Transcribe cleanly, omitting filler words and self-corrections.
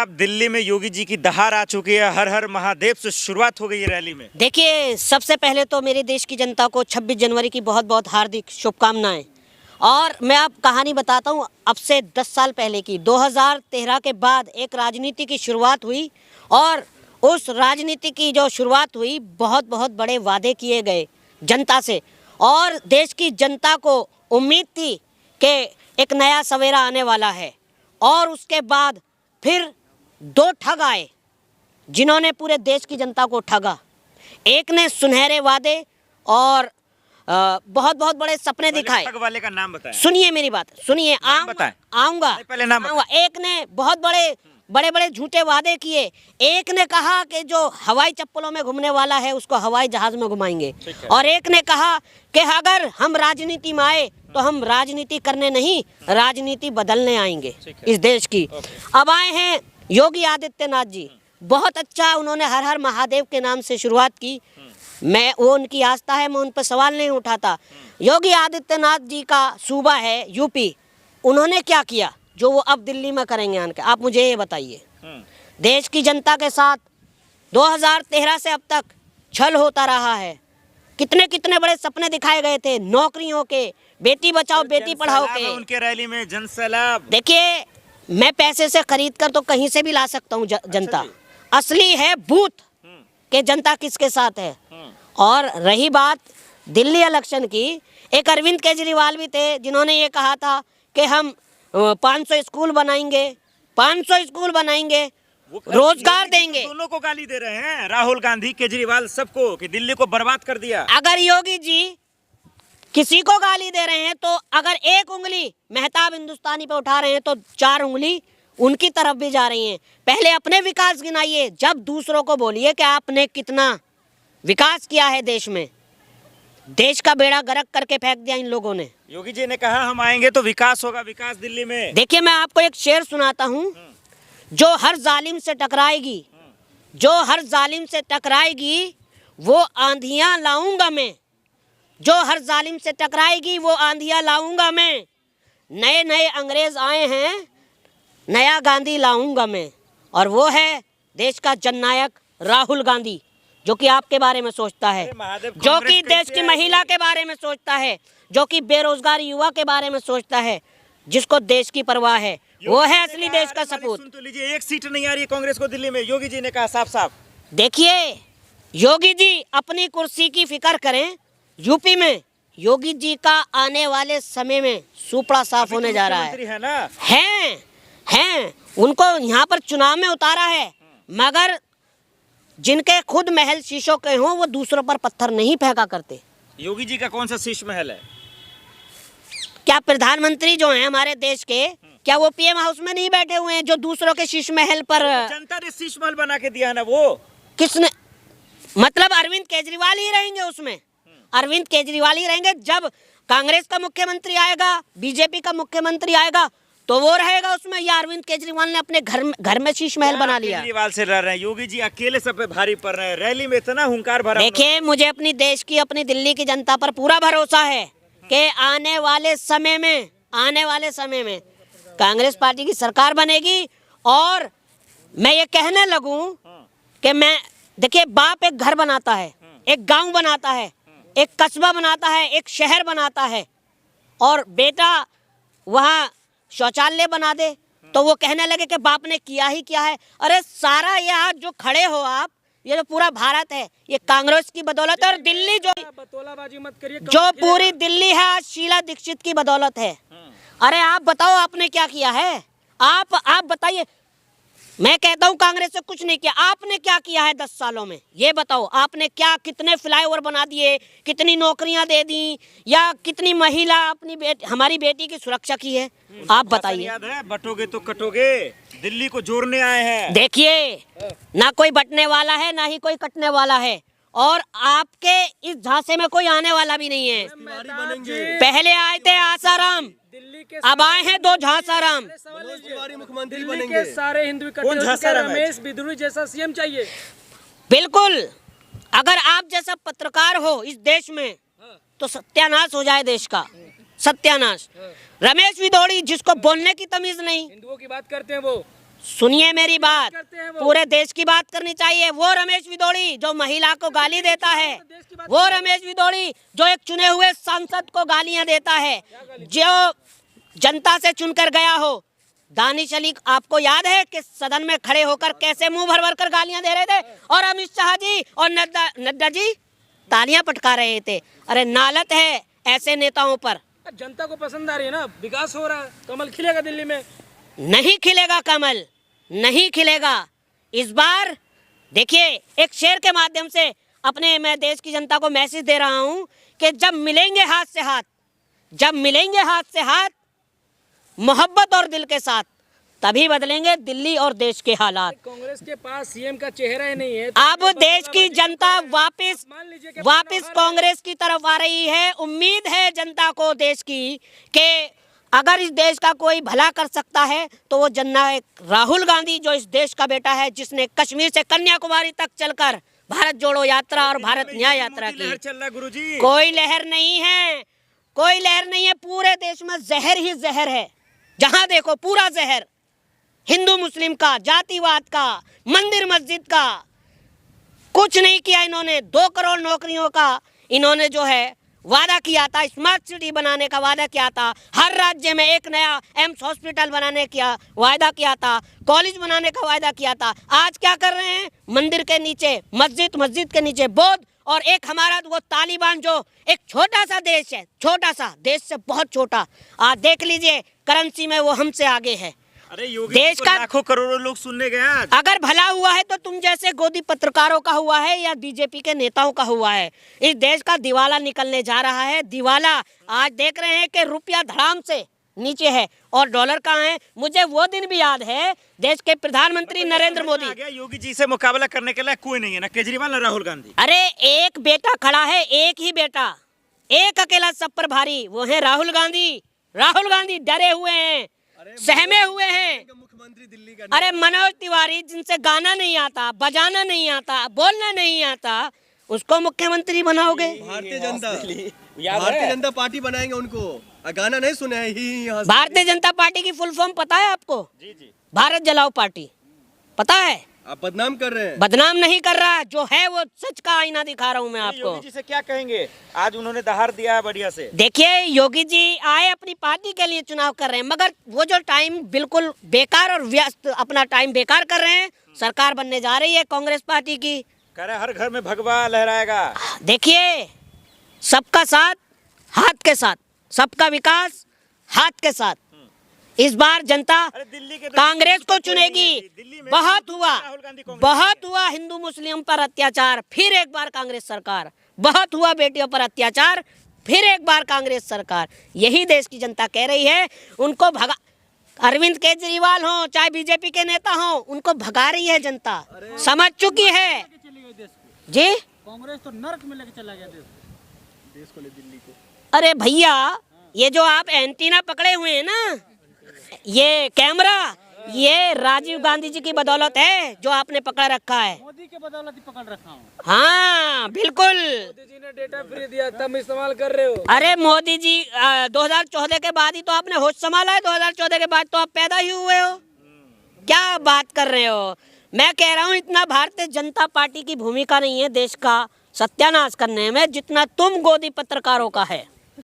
साहब, दिल्ली में योगी जी की दहाड़ आ चुकी है। हर हर महादेव से शुरुआत हो गई है रैली में। देखिए, सबसे पहले तो मेरे देश की जनता को 26 जनवरी की बहुत बहुत हार्दिक शुभकामनाएं। और मैं आप कहानी बताता हूँ, अब से 10 साल पहले की 2013 के बाद एक राजनीति की शुरुआत हुई और उस राजनीति की जो शुरुआत हुई, बहुत बहुत बड़े वादे किए गए जनता से और देश की जनता को उम्मीद थी कि एक नया सवेरा आने वाला है। और उसके बाद फिर दो ठग आए जिन्होंने पूरे देश की जनता को ठगा। एक ने सुनहरे वादे और बहुत बहुत बड़े सपने दिखाए। ठग वाले का नाम बताएं। सुनिए मेरी बात, सुनिए, आऊंगा। पहले नाम एक ने बहुत बड़े बड़े झूठे वादे किए। एक ने कहा कि जो हवाई चप्पलों में घूमने वाला है उसको हवाई जहाज में घुमाएंगे। और एक ने कहा कि अगर हम राजनीति में आए तो हम राजनीति करने नहीं, राजनीति बदलने आएंगे इस देश की। अब आए हैं योगी आदित्यनाथ जी। बहुत अच्छा, उन्होंने हर हर महादेव के नाम से शुरुआत की। मैं वो उनकी आस्था है, मैं उन पर सवाल नहीं उठाता। योगी आदित्यनाथ जी का सूबा है यूपी, उन्होंने क्या किया जो वो अब दिल्ली में करेंगे आन के? आप मुझे ये बताइए। देश की जनता के साथ 2013 से अब तक छल होता रहा है। कितने कितने बड़े सपने दिखाए गए थे, नौकरियों के, बेटी बचाओ बेटी पढ़ाओ के। उनके रैली में जनसैलाब। देखिए, मैं पैसे से खरीद कर तो कहीं से भी ला सकता हूँ जनता। असली है बूथ के जनता किसके साथ है। और रही बात दिल्ली इलेक्शन की, एक अरविंद केजरीवाल भी थे जिन्होंने ये कहा था कि हम 500 स्कूल बनाएंगे, 500 स्कूल बनाएंगे, रोजगार देंगे। दोनों को गाली दे रहे हैं, राहुल गांधी, केजरीवाल, सबको, कि दिल्ली को बर्बाद कर दिया। अगर योगी जी किसी को गाली दे रहे हैं तो अगर एक उंगली मेहताब हिंदुस्तानी पे उठा रहे हैं तो 4 उंगली उनकी तरफ भी जा रही हैं। पहले अपने विकास गिनाइए, जब दूसरों को बोलिए कि आपने कितना विकास किया है देश में। देश का बेड़ा गर्क करके फेंक दिया इन लोगों ने। योगी जी ने कहा हम आएंगे तो विकास होगा, विकास दिल्ली में। देखिए, मैं आपको एक शेर सुनाता हूँ। जो हर जालिम से टकराएगी, जो हर जालिम से टकराएगी वो आंधियां लाऊंगा मैं। जो हर जालिम से टकराएगी वो आंधियां लाऊंगा मैं। नए नए अंग्रेज आए हैं, नया गांधी लाऊंगा मैं। और वो है देश का जननायक राहुल गांधी, जो कि आपके बारे में सोचता है, जो कि देश की महिला के बारे में सोचता है, जो कि बेरोजगार युवा के बारे में सोचता है, जिसको देश की परवाह है। वो है असली देश का सपूत। सुन तो लीजिए, एक सीट नहीं आ रही है कांग्रेस को दिल्ली में, योगी जी ने कहा साफ साफ। देखिए, योगी जी अपनी कुर्सी की फिक्र करें। यूपी में योगी जी का आने वाले समय में सुपड़ा साफ होने जा रहा है ना? हैं उनको यहाँ पर चुनाव में उतारा है, मगर जिनके खुद महल शीशों के हों वो दूसरों पर पत्थर नहीं फेंका करते। योगी जी का कौन सा शीश महल है? क्या प्रधानमंत्री जो हैं हमारे देश के, क्या वो पीएम हाउस में नहीं बैठे हुए हैं जो दूसरों के शीश महल पर? जनता ने शीश महल बना के दिया है ना। वो किसने? मतलब अरविंद केजरीवाल ही रहेंगे उसमें। अरविंद केजरीवाल ही रहेंगे। जब कांग्रेस का मुख्यमंत्री आएगा, बीजेपी का मुख्यमंत्री आएगा तो वो रहेगा उसमें, या अरविंद केजरीवाल ने अपने घर में शीश महल बना लिया? केजरीवाल से लड़ रहे हैं, योगी जी अकेले सब पे भारी पड़ रहे हैं। रैली में इतना हुंकार भरा। देखिए, मुझे अपनी देश की, अपनी दिल्ली की जनता पर पूरा भरोसा है कि आने वाले समय में कांग्रेस पार्टी की सरकार बनेगी। और मैं ये कहने लगूं कि देखिए, बाप एक घर बनाता है, एक गांव बनाता है, एक कस्बा बनाता है, एक शहर बनाता है, और बेटा वहाँ शौचालय बना दे तो वो कहने लगे कि बाप ने किया ही क्या है। अरे सारा यहाँ जो खड़े हो आप, ये जो पूरा भारत है, ये कांग्रेस की बदौलत है। और दिल्ली बतौलाबाजी मत करिए, जो पूरी दिल्ली है आज शीला दीक्षित की बदौलत है। अरे आप बताओ, आपने क्या किया है? आप बताइए। मैं कहता हूँ कांग्रेस से कुछ नहीं किया, आपने क्या किया है 10 सालों में? ये बताओ, आपने क्या, कितने फ्लाईओवर बना दिए, कितनी नौकरियां दे दी, या कितनी महिला हमारी बेटी की सुरक्षा की है? आप बताइए। याद है, बटोगे तो कटोगे, दिल्ली को जोड़ने आए हैं। देखिए, ना कोई बटने वाला है, ना ही कोई कटने वाला है, और आपके इस झांसे में कोई आने वाला भी नहीं है। पहले आए थे आसाराम, अब आए हैं 2 झांसाराम। मुख्यमंत्री बनेंगे। सारे हिंदू इकट्ठे हो चुके हैं, रमेश बिधूरी जैसा सीएम चाहिए। बिल्कुल, अगर आप जैसा पत्रकार हो इस देश में तो सत्यानाश हो जाए देश का, सत्यानाश। रमेश बिधूरी, जिसको बोलने की तमीज नहीं, हिंदुओं की बात करते हैं वो। सुनिए मेरी बात, करते हैं वो। पूरे देश की बात करनी चाहिए। वो रमेश विदोड़ी जो महिला को गाली देता है, वो रमेश विदोड़ी जो एक चुने हुए सांसद को गालियां देता है, जो जनता से चुनकर गया हो। दानिश अली, आपको याद है कि सदन में खड़े होकर कैसे मुंह भर भर कर गालियां दे रहे थे, और अमित शाह जी और नड्डा जी तालियां पटका रहे थे। अरे नालत है ऐसे नेताओं पर। जनता को पसंद आ रही है ना, विकास हो रहा है, कमल खिलेगा दिल्ली में। नहीं खिलेगा कमल, नहीं खिलेगा इस बार। देखिए, एक शेर के माध्यम से मैं देश की जनता को मैसेज दे रहा हूं कि जब मिलेंगे हाथ से हाथ, जब मिलेंगे हाथ से हाथ मोहब्बत और दिल के साथ, तभी बदलेंगे दिल्ली और देश के हालात। कांग्रेस के पास सीएम का चेहरा ही नहीं है। अब देश की जनता वापस मान लीजिए कि कांग्रेस की तरफ आ रही है। उम्मीद है जनता को देश की कि अगर इस देश का कोई भला कर सकता है तो वो जननायक राहुल गांधी, जो इस देश का बेटा है, जिसने कश्मीर से कन्याकुमारी तक चलकर भारत जोड़ो यात्रा और भारत न्याय यात्रा की। चल रहा गुरुजी, कोई लहर नहीं है, कोई लहर नहीं है। पूरे देश में जहर ही जहर है, जहां देखो पूरा जहर। हिंदू मुस्लिम का, जातिवाद का, मंदिर मस्जिद का, कुछ नहीं किया इन्होंने। 2 करोड़ नौकरियों का इन्होंने जो है वादा किया था, स्मार्ट सिटी बनाने का वादा किया था, हर राज्य में एक नया एम्स हॉस्पिटल बनाने का वादा किया था, कॉलेज बनाने का वादा किया था। आज क्या कर रहे हैं? मंदिर के नीचे मस्जिद, मस्जिद के नीचे बौद्ध, और एक हमारा वो तालिबान, जो एक छोटा सा देश है, छोटा सा देश से बहुत छोटा। आज देख लीजिए करेंसी में वो हमसे आगे है। अरे योगी देश को का लाखों करोड़ों लोग सुनने गए आज। अगर भला हुआ है तो तुम जैसे गोदी पत्रकारों का हुआ है या बीजेपी के नेताओं का हुआ है। इस देश का दिवाला निकलने जा रहा है, दिवाला। आज देख रहे हैं कि रुपया धड़ाम से नीचे है और डॉलर कहाँ है। मुझे वो दिन भी याद है, देश के प्रधानमंत्री नरेंद्र मोदी, योगी जी से मुकाबला करने के लिए कोई नहीं है, ना केजरीवाल ना राहुल गांधी। अरे एक बेटा खड़ा है, एक ही बेटा, एक अकेला सब पर भारी, वो है राहुल गांधी। राहुल गांधी डरे हुए हैं, सहमे हुए हैं। मुख्यमंत्री दिल्ली का। अरे मनोज तिवारी, जिनसे गाना नहीं आता, बजाना नहीं आता, बोलना नहीं आता, उसको मुख्यमंत्री बनाओगे? भारतीय जनता पार्टी बनाएंगे उनको। गाना नहीं सुने हैं ही। भारतीय जनता पार्टी की फुल फॉर्म पता है आपको? जी जी। भारत जलाओ पार्टी, पता है? आप बदनाम कर रहे हैं। बदनाम नहीं कर रहा, जो है वो सच का आईना दिखा रहा हूँ मैं आपको। योगी जी से क्या कहेंगे? आज उन्होंने दहाड़ दिया है बढ़िया से। देखिए, योगी जी आए अपनी पार्टी के लिए चुनाव कर रहे हैं, मगर वो जो टाइम बिल्कुल बेकार और व्यस्त, अपना टाइम बेकार कर रहे हैं। सरकार बनने जा रही है कांग्रेस पार्टी की, कह रहे हर घर में भगवा लहराएगा। देखिए, सबका साथ हाथ के साथ, सबका विकास हाथ के साथ। इस बार जनता कांग्रेस को चुनेगी। बहुत हुआ हिंदू मुस्लिम पर अत्याचार, फिर एक बार कांग्रेस सरकार। बहुत हुआ बेटियों पर अत्याचार, फिर एक बार कांग्रेस सरकार। यही देश की जनता कह रही है। उनको भगा, अरविंद केजरीवाल हो चाहे बीजेपी के नेता हो, उनको भगा रही है जनता, समझ चुकी है। जी, कांग्रेस तो नर्क में लेके चला गया देश को, दिल्ली को। अरे भैया, ये जो आप एंटीना पकड़े हुए हैं ना, ये कैमरा, ये राजीव गांधी जी की बदौलत है जो आपने पकड़ रखा है। मोदी के बदौलत ही पकड़ रखा हूँ। हाँ बिल्कुल, मोदी जी ने डेटा फ्री दिया, तब इस्तेमाल कर रहे हो। अरे मोदी जी 2014 के बाद ही तो आपने होश संभाला है। 2014 के बाद तो आप पैदा ही हुए हो। क्या बात कर रहे हो? मैं कह रहा हूँ, इतना भारतीय जनता पार्टी की भूमिका नहीं है देश का सत्यानाश करने में, जितना तुम गोदी पत्रकारों का है।